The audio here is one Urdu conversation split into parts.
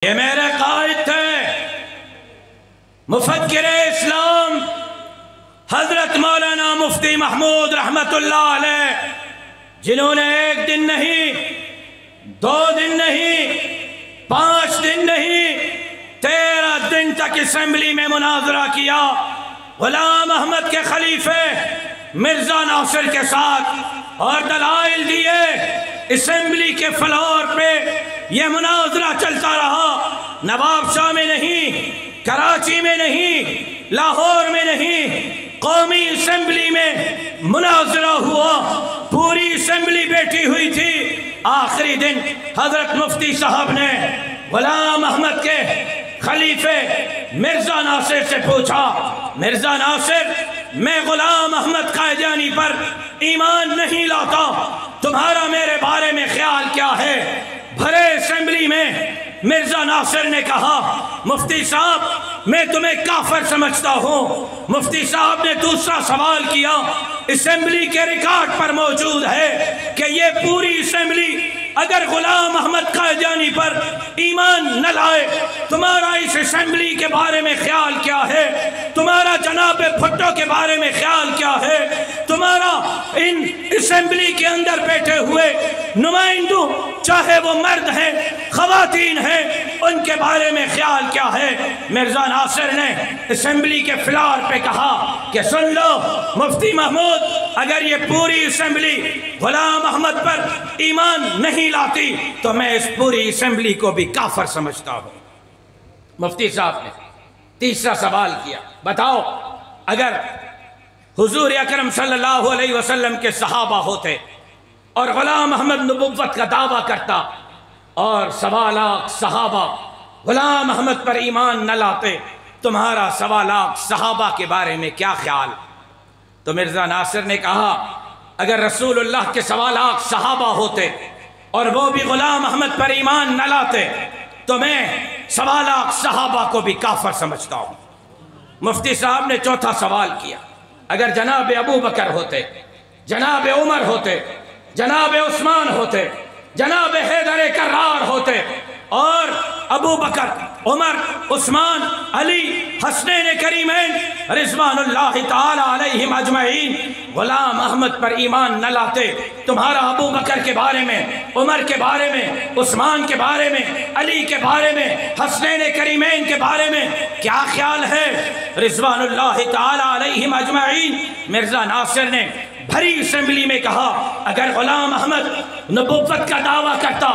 یہ میرے قائد تھے مفکر اسلام حضرت مولانا مفتی محمود رحمت اللہ علیہ، جنہوں نے 1 دن نہیں، 2 دن نہیں، 5 دن نہیں، 13 دن تک اسمبلی میں مناظرہ کیا غلام احمد کے خلیفے مرزا ناصر کے ساتھ، اور دلائل دیے۔ اسمبلی کے فلور پہ یہ مناظرہ چلتا رہا، نواب شاہ میں نہیں، کراچی میں نہیں، لاہور میں نہیں، قومی اسمبلی میں مناظرہ ہوا، پوری اسمبلی بیٹھی ہوئی تھی۔ آخری دن حضرت مفتی صاحب نے غلام احمد کے خلیفے مرزا ناصر سے پوچھا، مرزا ناصر، میں غلام احمد قادیانی پر ایمان نہیں لاتا، تمہارا میرے بارے میں خیال کیا ہے؟ بھرے اسمبلی میں مرزا ناصر نے کہا، مفتی صاحب میں تمہیں کافر سمجھتا ہوں۔ مفتی صاحب نے دوسرا سوال کیا، اسمبلی کے ریکارڈ پر موجود ہے کہ یہ پوری اسمبلی اگر غلام احمد قادیانی پر ایمان نہ لائے، تمہارا اس اسمبلی کے بارے میں خیال کیا ہے؟ تمہارا جناب بھٹو کے بارے میں خیال کیا ہے؟ تمہارا ان اسمبلی کے اندر بیٹھے ہوئے نمائندوں، چاہے وہ مرد ہیں خواتین ہیں، ان کے بارے میں خیال کیا ہے؟ مرزا ناصر نے اسمبلی کے فلور پہ کہا کہ سن لو مفتی محمود، اگر یہ پوری اسمبلی غلام احمد پر ایمان نہیں لاتی تو میں اس پوری اسمبلی کو بھی کافر سمجھتا ہوں۔ مفتی صاحب نے تیسرا سوال کیا، بتاؤ اگر حضور اکرم صلی اللہ علیہ وسلم کے صحابہ ہوتے اور غلام احمد نبوت کا دعویٰ کرتا اور 1.25 لاکھ صحابہ غلام احمد پر ایمان نہ لاتے، تمہارا 1.25 لاکھ صحابہ کے بارے میں کیا خیال؟ تو مرزا ناصر نے کہا، اگر رسول اللہ کے 1.25 لاکھ صحابہ ہوتے اور وہ بھی غلام احمد پر ایمان نہ لاتے تو میں 1.25 لاکھ صحابہ کو بھی کافر سمجھتا ہوں۔ مفتی صاحب نے چوتھا سوال کیا، اگر جناب ابو بکر ہوتے، جناب عمر ہوتے، جناب عثمان ہوتے، جناب حیدر کرار ہوتے، اور ابو بکر، عمر، عثمان، علی، حسنین کریمین رضوان اللہ تعالی علیہم اجمعین غلام احمد پر ایمان نہ لاتے، تمہارا ابو بکر کے بارے میں، عمر کے بارے میں، عثمان کے بارے میں، علی کے بارے میں، حسنین کریمین کے بارے میں کیا خیال ہے؟ رضوان اللہ تعالی علیہم اجمعین۔ مرزا ناصر نے بھری اسمبلی میں کہا، اگر غلام احمد نبوت کا دعویٰ کرتا،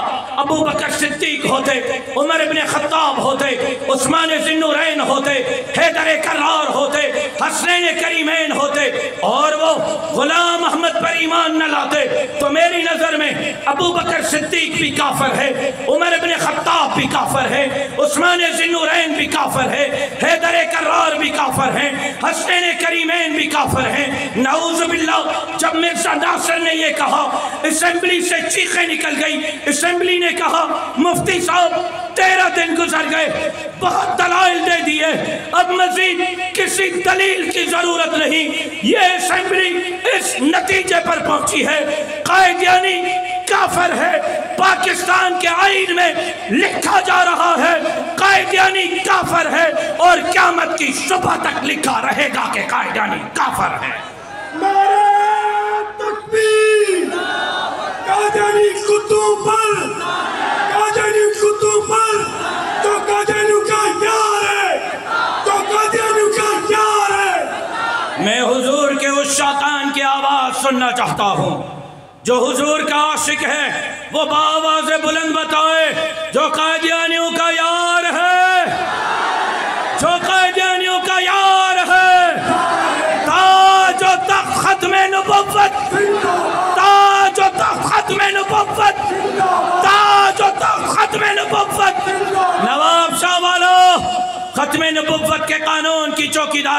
ابو بکر صدیق ہوتے، عمر ابن خطاب ہوتے، عثمان ذی النورین ہوتے، حیدر کرار ہوتے، حسنین کریمین ہوتے، اور وہ غلام احمد پر ایمان نہ لاتے تو میری نظر میں ابو بکر صدیق بھی کافر ہے، عمر ابن خطاب بھی کافر ہے، عثمان ذی النورین بھی کافر ہے، حیدر کرار بھی کافر ہیں، حسنین کریمین بھی کافر ہیں۔ نعوذ باللہ، جب مرزا ناصر نے یہ کہا اسمبلی سے چیخیں نکل گئی۔ اسمبلی نے کہا، مفتی صاحب 13 دن گزر گئے، بہت دلائل دے دیے، اب مزید کسی دلیل کی ضرورت نہیں۔ یہ اسمبلی اس نتیجے پر پہنچی ہے، قادیانی کافر ہے، پاکستان کے آئین میں لکھا جا رہا ہے قادیانی کافر ہے، اور قیامت کی صبح تک لکھا رہے گا کہ قادیانی کافر ہے۔ قادیانی کتب پر، قادیانی کتب پر، تو قادیانی کا یار ہے، تو قادیانی کا یار ہے۔ میں حضور کے اس شاطان کی آواز سننا چاہتا ہوں جو حضور کا عاشق ہے، وہ بآواز بلند بتائے جو قادیانیوں کا یار ہے، جو قادیانیوں کا یار ہے۔ تاج و تخت ختم نبوت، تاج و تخت ختم نبوت، تاج و تخت ختم نبوت۔ نواب شاہ والو، ختم نبوت کے قانون کی چوکیدار